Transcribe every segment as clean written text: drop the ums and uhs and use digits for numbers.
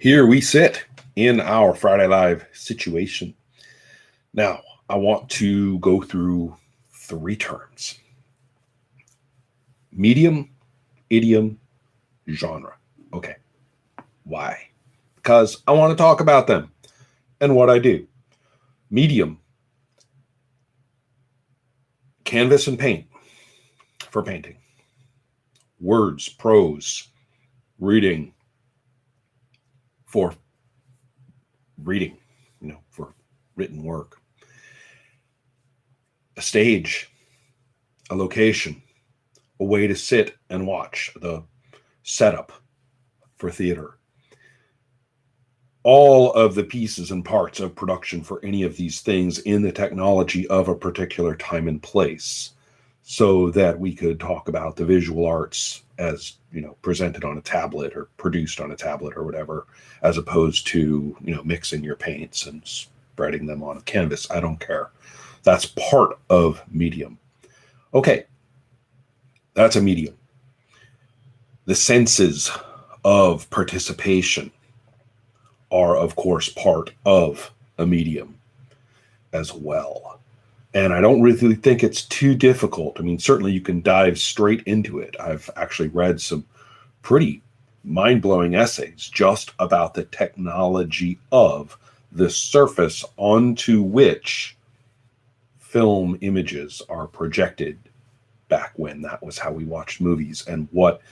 Here we sit in our Friday Live situation. Now, I want to go through three terms: medium, idiom, genre. Okay, why? Because I want to talk about them and what I do. Medium, canvas and paint for painting, words, prose, reading for reading, for written work, a stage, a location, a way to sit and watch, the setup for theater. All of the pieces and parts of production for any of these things in the technology of a particular time and place, so that we could talk about the visual arts as, presented on a tablet or produced on a tablet or whatever, as opposed to, mixing your paints and spreading them on a canvas. I don't care. That's part of medium. Okay, that's a medium. The senses of participation are, of course, part of a medium as well. And I don't really think it's too difficult. I mean, certainly you can dive straight into it. I've actually read some pretty mind-blowing essays just about the technology of the surface onto which film images are projected back when that was how we watched movies, and what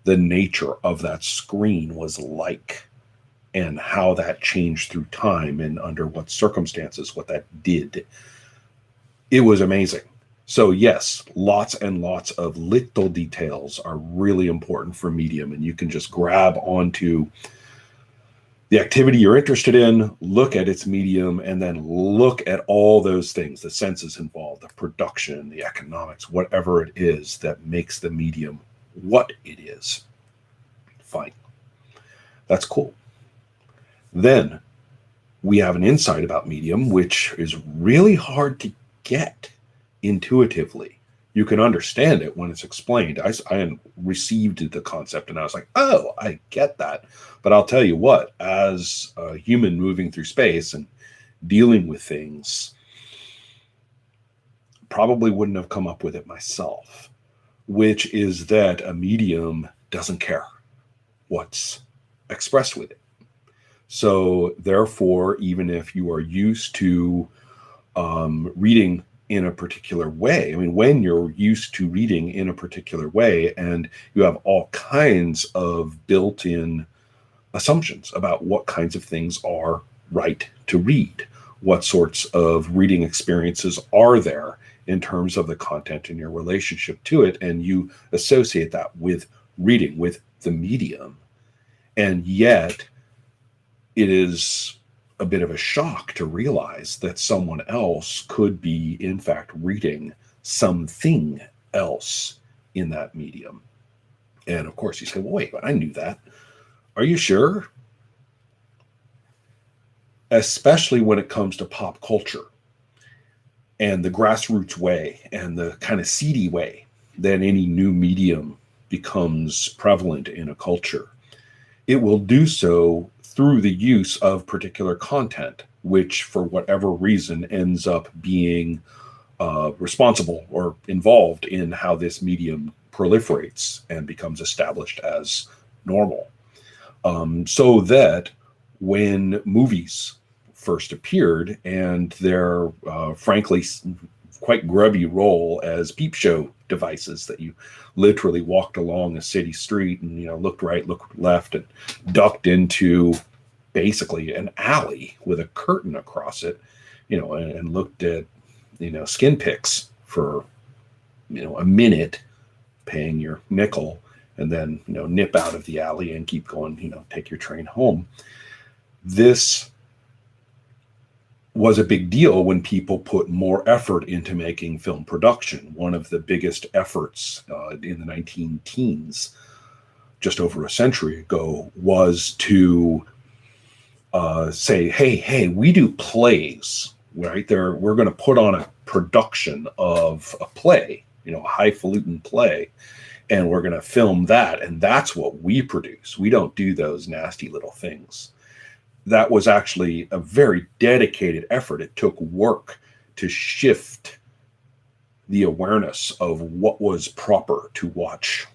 the nature of that screen was like, and how that changed through time and under what circumstances, what that did. It was amazing. So yes, lots and lots of little details are really important for medium, and you can just grab onto the activity you're interested in, look at its medium, and then look at all those things, the senses involved, the production, the economics, whatever it is that makes the medium what it is. Fine. That's cool. Then we have an insight about medium, which is really hard to get intuitively. You can understand it when it's explained. I received the concept and I was like, oh, I get that. But I'll tell you what, as a human moving through space and dealing with things, probably wouldn't have come up with it myself, which is that a medium doesn't care what's expressed with it. So therefore, even if you are used to reading in a particular way, I mean, when you're used to reading in a particular way and you have all kinds of built-in assumptions about what kinds of things are right to read, what sorts of reading experiences are there in terms of the content and your relationship to it, and you associate that with reading, with the medium, and yet it is a bit of a shock to realize that someone else could be, in fact, reading something else in that medium. And of course, you say, well, wait, but I knew that. Are you sure? Especially when it comes to pop culture and the grassroots way and the kind of seedy way that any new medium becomes prevalent in a culture. It will do so through the use of particular content, which for whatever reason ends up being responsible or involved in how this medium proliferates and becomes established as normal. So that when movies first appeared and their frankly quite grubby role as peep show devices that you literally walked along a city street and looked right, looked left, and ducked into basically an alley with a curtain across it, and looked at skin pics for a minute, paying your nickel, and then nip out of the alley and keep going, take your train home. This was a big deal when people put more effort into making film production. One of the biggest efforts in the 19-teens, just over a century ago, was to say, hey, we do plays, right? We're going to put on a production of a play, a highfalutin play, and we're going to film that, and that's what we produce. We don't do those nasty little things. That was actually a very dedicated effort. It took work to shift the awareness of what was proper to watch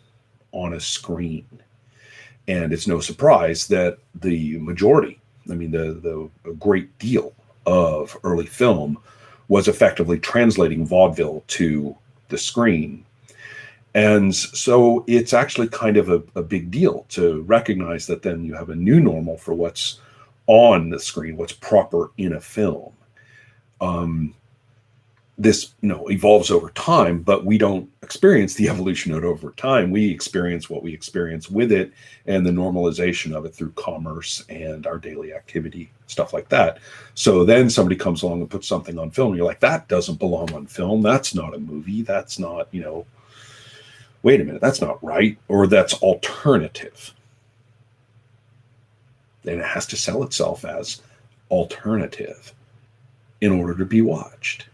on a screen. And it's no surprise that the majority, I mean, the great deal of early film was effectively translating vaudeville to the screen. And so it's actually kind of a big deal to recognize that then you have a new normal for what's on the screen, what's proper in a film. This, evolves over time, but we don't experience the evolution of it over time. We experience what we experience with it and the normalization of it through commerce and our daily activity, stuff like that. So then somebody comes along and puts something on film, and you're like, that doesn't belong on film. That's not a movie. That's not, wait a minute, that's not right. Or that's alternative. And it has to sell itself as alternative in order to be watched.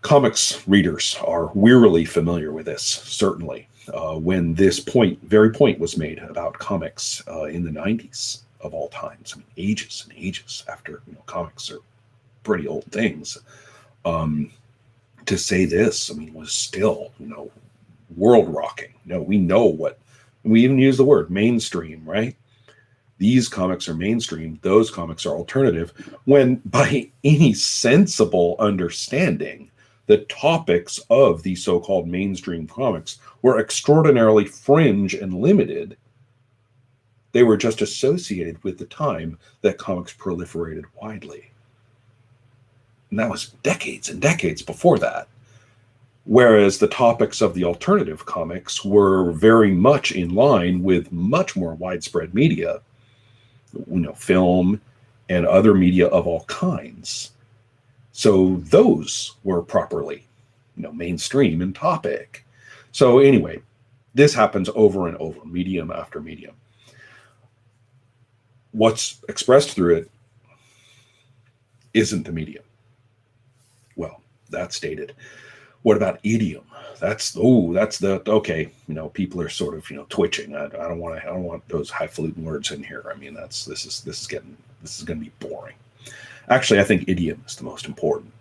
Comics readers are wearily familiar with this, certainly. When this very point was made about comics in the 90s of all times, I mean, ages and ages after, comics are pretty old things. To say this, I mean, was still, world rocking. We even use the word mainstream, right? These comics are mainstream, those comics are alternative, when by any sensible understanding, the topics of these so-called mainstream comics were extraordinarily fringe and limited. They were just associated with the time that comics proliferated widely. And that was decades and decades before that. Whereas the topics of the alternative comics were very much in line with much more widespread media, film and other media of all kinds. So those were properly, mainstream in topic. So anyway, this happens over and over, medium after medium. What's expressed through it isn't the medium. Well, that's stated. What about idiom? Okay. People are sort of, twitching. I don't want those highfalutin words in here. I mean, this is going to be boring. Actually, I think idiom is the most important.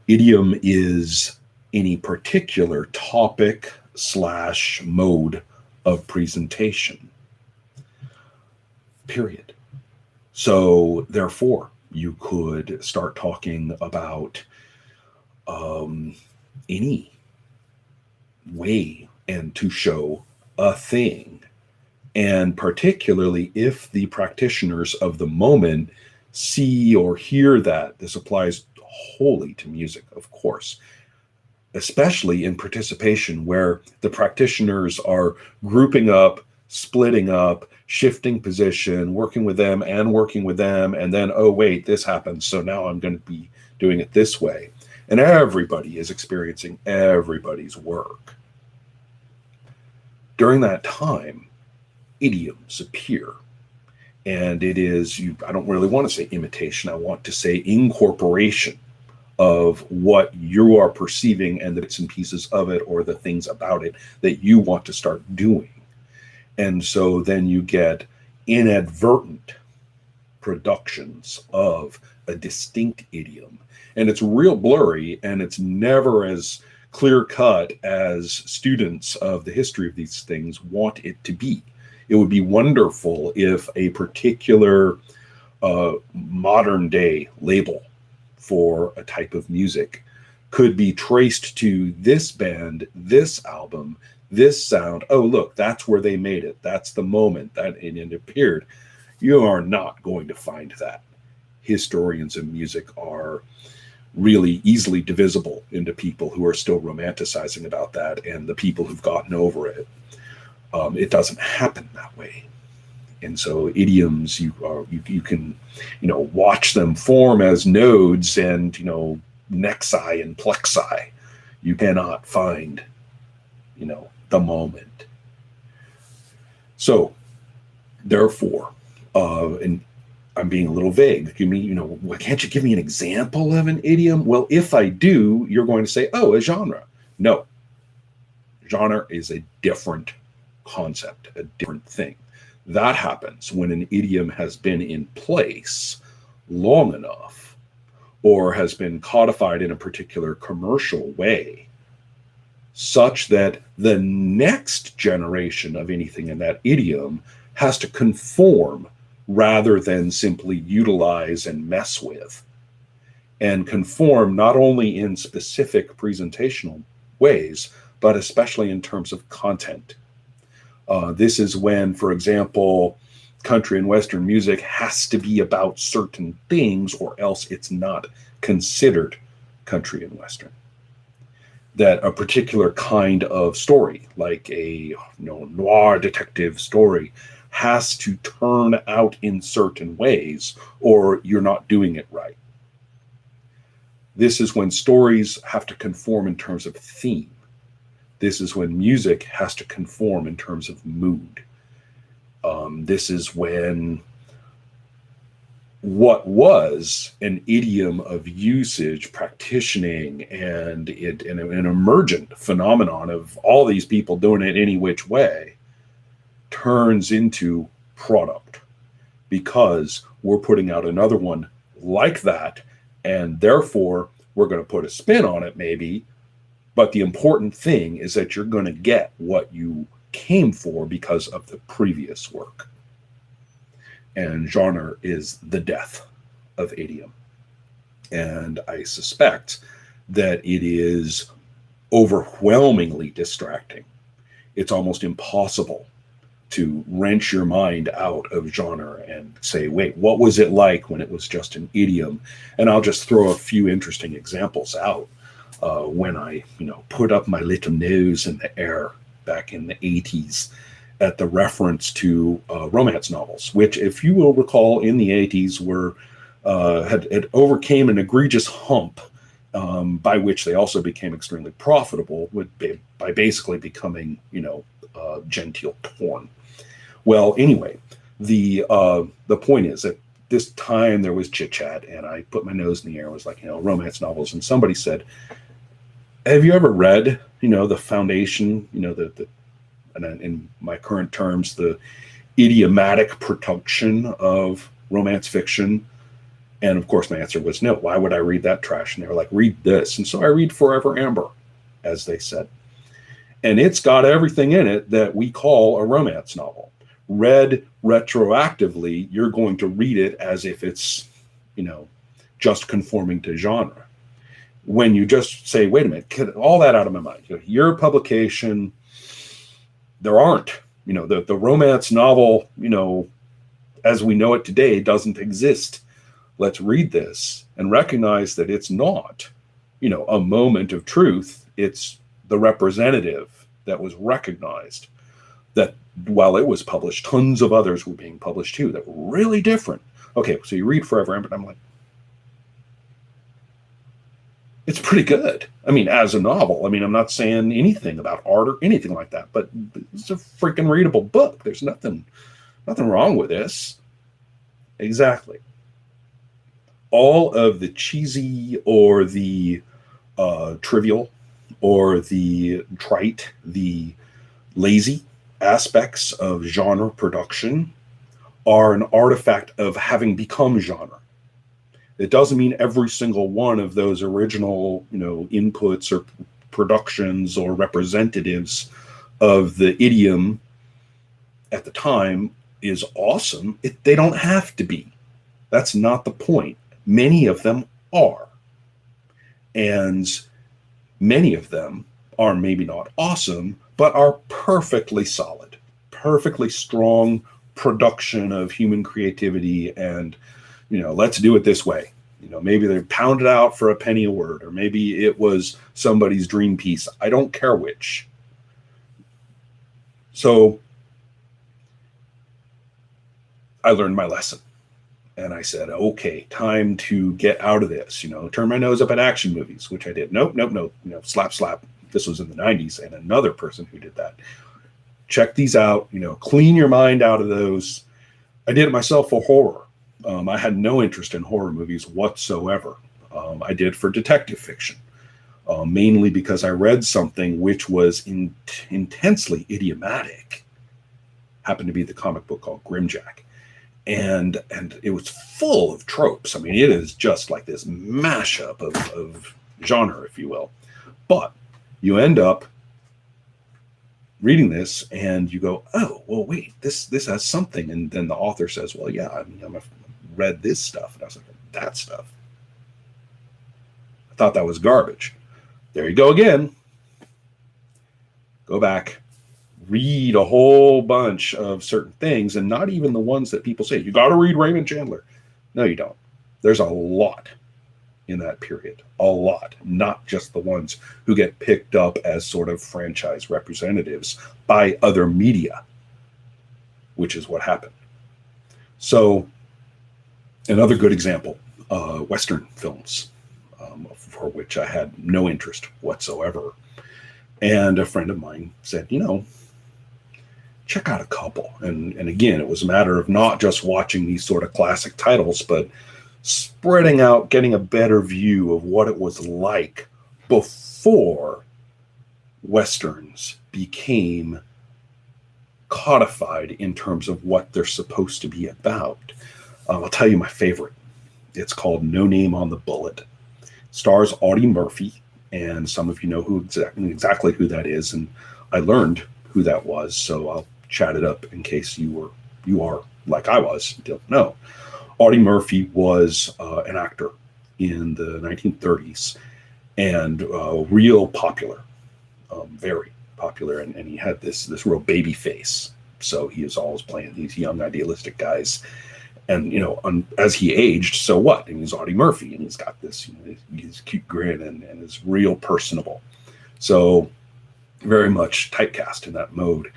Idiom is any particular topic / mode of presentation. Period. So therefore, you could start talking about any way and to show a thing. And particularly if the practitioners of the moment see or hear that, this applies wholly to music, of course, especially in participation where the practitioners are grouping up, splitting up, shifting position, working with them, and then, oh, wait, this happens, so now I'm going to be doing it this way. And everybody is experiencing everybody's work. During that time, idioms appear. And it is, I don't really want to say imitation, I want to say incorporation of what you are perceiving and the bits and pieces of it or the things about it that you want to start doing. And so then you get inadvertent productions of a distinct idiom. And it's real blurry, and it's never as clear-cut as students of the history of these things want it to be. It would be wonderful if a particular modern-day label for a type of music could be traced to this band, this album, this sound. Oh, look, that's where they made it. That's the moment that it appeared. You are not going to find that. Historians of music are really easily divisible into people who are still romanticizing about that and the people who've gotten over it. It doesn't happen that way. And so idioms, you can, watch them form as nodes and, nexi and plexi. You cannot find, the moment. So, therefore, and I'm being a little vague. Give me, can't you give me an example of an idiom? Well, if I do, you're going to say, oh, a genre. No. Genre is a different concept, a different thing. That happens when an idiom has been in place long enough or has been codified in a particular commercial way such that the next generation of anything in that idiom has to conform rather than simply utilize and mess with. And conform not only in specific presentational ways, but especially in terms of content. This is when, for example, country and Western music has to be about certain things, or else it's not considered country and Western. That a particular kind of story, like a noir detective story, has to turn out in certain ways, or you're not doing it right. This is when stories have to conform in terms of theme. This is when music has to conform in terms of mood. This is when what was an idiom of usage, practicing, and an emergent phenomenon of all these people doing it any which way turns into product, because we're putting out another one like that, and therefore we're going to put a spin on it maybe, but the important thing is that you're going to get what you came for because of the previous work. And genre is the death of idiom. And I suspect that it is overwhelmingly distracting. It's almost impossible to wrench your mind out of genre and say, wait, what was it like when it was just an idiom? And I'll just throw a few interesting examples out. When I, put up my little nose in the air back in the 80s at the reference to romance novels, which, if you will recall, in the 80s were had overcame an egregious hump by which they also became extremely profitable by basically becoming, genteel porn. Well, anyway, the point is that this time there was chit chat, and I put my nose in the air and was like, romance novels, and somebody said, have you ever read, the foundation, and in my current terms, the idiomatic production of romance fiction? And of course, my answer was no. Why would I read that trash? And they were like, read this. And so I read Forever Amber, as they said. And it's got everything in it that we call a romance novel. Read retroactively, you're going to read it as if it's, just conforming to genre. When you just say, wait a minute, get all that out of my mind. Your publication, there aren't, the romance novel, as we know it today, doesn't exist. Let's read this and recognize that it's not, a moment of truth. It's the representative that was recognized, that while it was published, tons of others were being published too that were really different. Okay, so you read Forever Amber, and I'm like, it's pretty good. I mean, as a novel. I mean, I'm not saying anything about art or anything like that, but it's a freaking readable book. There's nothing wrong with this. Exactly. All of the cheesy or the trivial or the trite, the lazy aspects of genre production are an artifact of having become genre. It doesn't mean every single one of those original, inputs or productions or representatives of the idiom at the time is awesome. They don't have to be. That's not the point. Many of them are. And many of them are maybe not awesome, but are perfectly solid, perfectly strong production of human creativity and let's do it this way. Maybe they pounded out for a penny a word, or maybe it was somebody's dream piece. I don't care which. So I learned my lesson. And I said, okay, time to get out of this, turn my nose up at action movies, which I did. Nope. Slap, slap. This was in the 90s, and another person who did that. Check these out, clean your mind out of those. I did it myself for horror. I had no interest in horror movies whatsoever. I did for detective fiction. mainly because I read something which was intensely idiomatic. Happened to be the comic book called Grimjack. And it was full of tropes. I mean, it is just like this mashup of genre, if you will. But you end up reading this and you go, oh, well, wait, this has something. And then the author says, well, yeah, I mean, I've read this stuff. And I was like, that stuff. I thought that was garbage. There you go again. Go back, read a whole bunch of certain things, and not even the ones that people say, you got to read Raymond Chandler. No, you don't. There's a lot in that period. A lot. Not just the ones who get picked up as sort of franchise representatives by other media, which is what happened. So, another good example, Western films, for which I had no interest whatsoever. And a friend of mine said, check out a couple. And again, it was a matter of not just watching these sort of classic titles, but spreading out, getting a better view of what it was like before Westerns became codified in terms of what they're supposed to be about. I'll tell you my favorite. It's called No Name on the Bullet. Stars Audie Murphy, and some of you know exactly who that is, and I learned who that was, so I'll chat it up in case you are like I was, don't know. Audie Murphy was an actor in the 1930s and real popular, very popular, and he had this real baby face. So he was always playing these young idealistic guys. And, as he aged, so what? And he's Audie Murphy, and he's got this, his cute grin and is real personable. So very much typecast in that mode.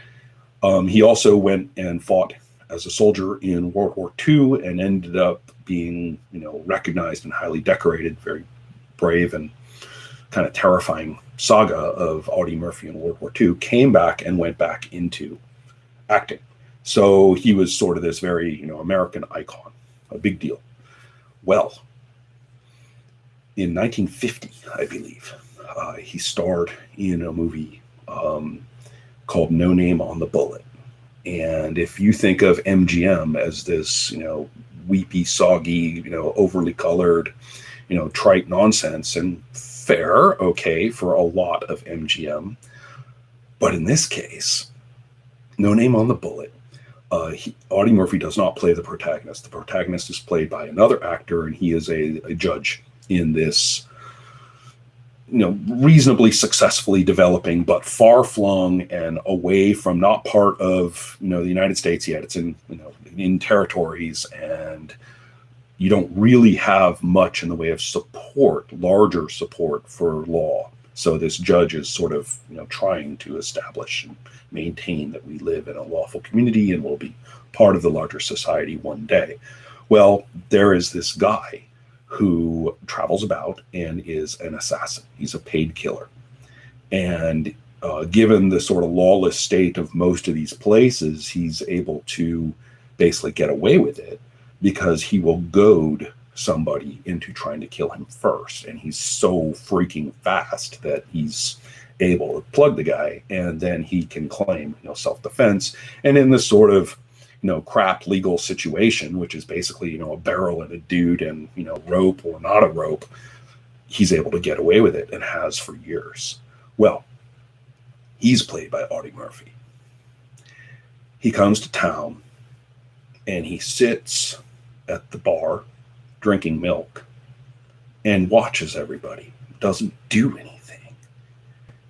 He also went and fought as a soldier in World War II and ended up being, recognized and highly decorated, very brave and kind of terrifying saga of Audie Murphy in World War II, came back and went back into acting. So he was sort of this very, American icon, a big deal. Well, in 1950, I believe, he starred in a movie called No Name on the Bullet. And if you think of MGM as this, weepy, soggy, overly colored, trite nonsense, and fair, okay, for a lot of MGM. But in this case, No Name on the Bullet, Audie Murphy does not play the protagonist. The protagonist is played by another actor, and he is a judge in this, reasonably successfully developing, but far-flung and away from, not part of, the United States yet. It's in territories, and you don't really have much in the way of support, larger support for law. So this judge is sort of, trying to establish and maintain that we live in a lawful community and will be part of the larger society one day. Well, there is this guy who travels about and is an assassin. He's a paid killer. And given the sort of lawless state of most of these places, he's able to basically get away with it because he will goad somebody into trying to kill him first. And he's so freaking fast that he's able to plug the guy, and then he can claim, self-defense. And in this sort of, crap legal situation, which is basically, a barrel and a dude and, rope or not a rope, he's able to get away with it and has for years. Well, he's played by Audie Murphy. He comes to town and he sits at the bar drinking milk and watches everybody, doesn't do anything.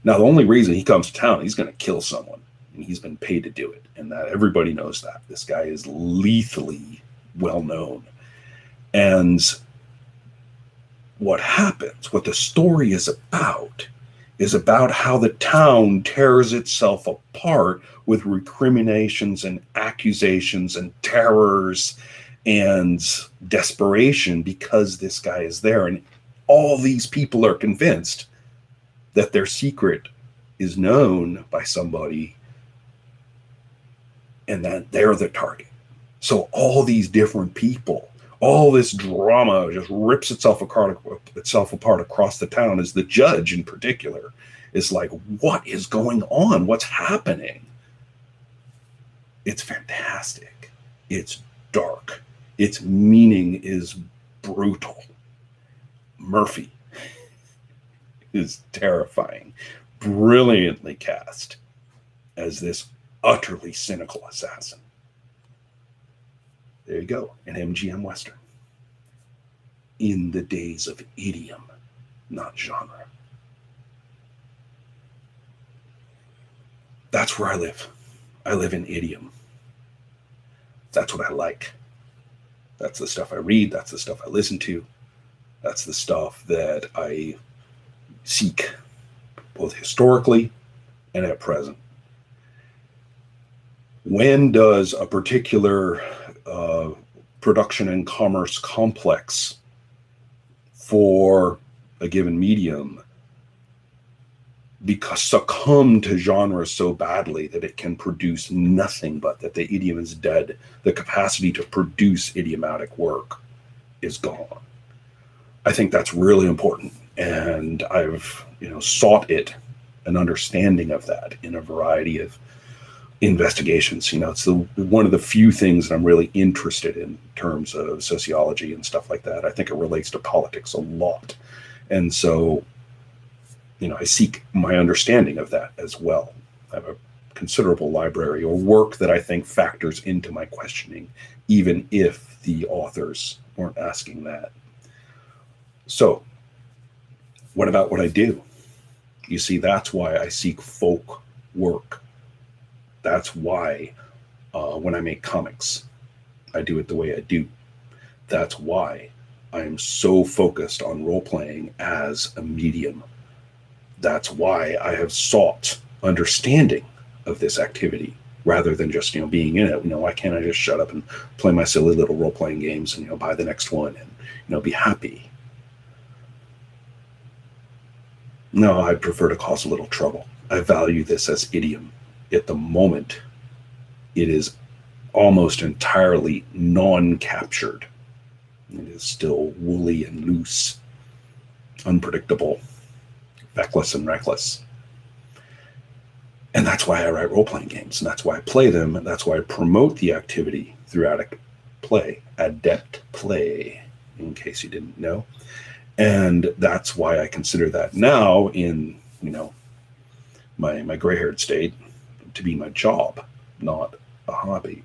Now, the only reason he comes to town, he's going to kill someone, and he's been paid to do it, and that everybody knows that. This guy is lethally well known. And what happens, what the story is about how the town tears itself apart with recriminations and accusations and terrors and desperation because this guy is there. And all these people are convinced that their secret is known by somebody and that they're the target. So all these different people All this drama just rips itself apart across the town as the judge in particular is like, what is going on? What's happening? It's fantastic. It's dark. Its meaning is brutal. Murphy is terrifying, brilliantly cast as this utterly cynical assassin. There you go, an MGM Western. In the days of idiom, not genre. That's where I live. I live in idiom. That's what I like. That's the stuff I read. That's the stuff I listen to. That's the stuff that I seek, both historically and at present. When does a particular production and commerce complex for a given medium succumb to genre so badly that it can produce nothing but that the idiom is dead? The capacity to produce idiomatic work is gone. I think that's really important, and I've sought an understanding of that in a variety of investigations. It's one of the few things that I'm really interested in terms of sociology and stuff like that. I think it relates to politics a lot, and so I seek my understanding of that as well. I have a considerable library or work that I think factors into my questioning, even if the authors weren't asking that. So, what about what I do? You see, that's why I seek folk work. That's why when I make comics, I do it the way I do. That's why I am so focused on role-playing as a medium. That's why I have sought understanding of this activity rather than just, being in it. Why can't I just shut up and play my silly little role-playing games and, buy the next one and, be happy? No, I'd prefer to cause a little trouble. I value this as idiom. At the moment, it is almost entirely non-captured. It is still woolly and loose, unpredictable, feckless and reckless. And that's why I write role-playing games, and that's why I play them, and that's why I promote the activity through adept play, in case you didn't know. And that's why I consider that now in, my gray-haired state to be my job, not a hobby.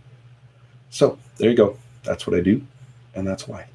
So there you go. That's what I do, and that's why.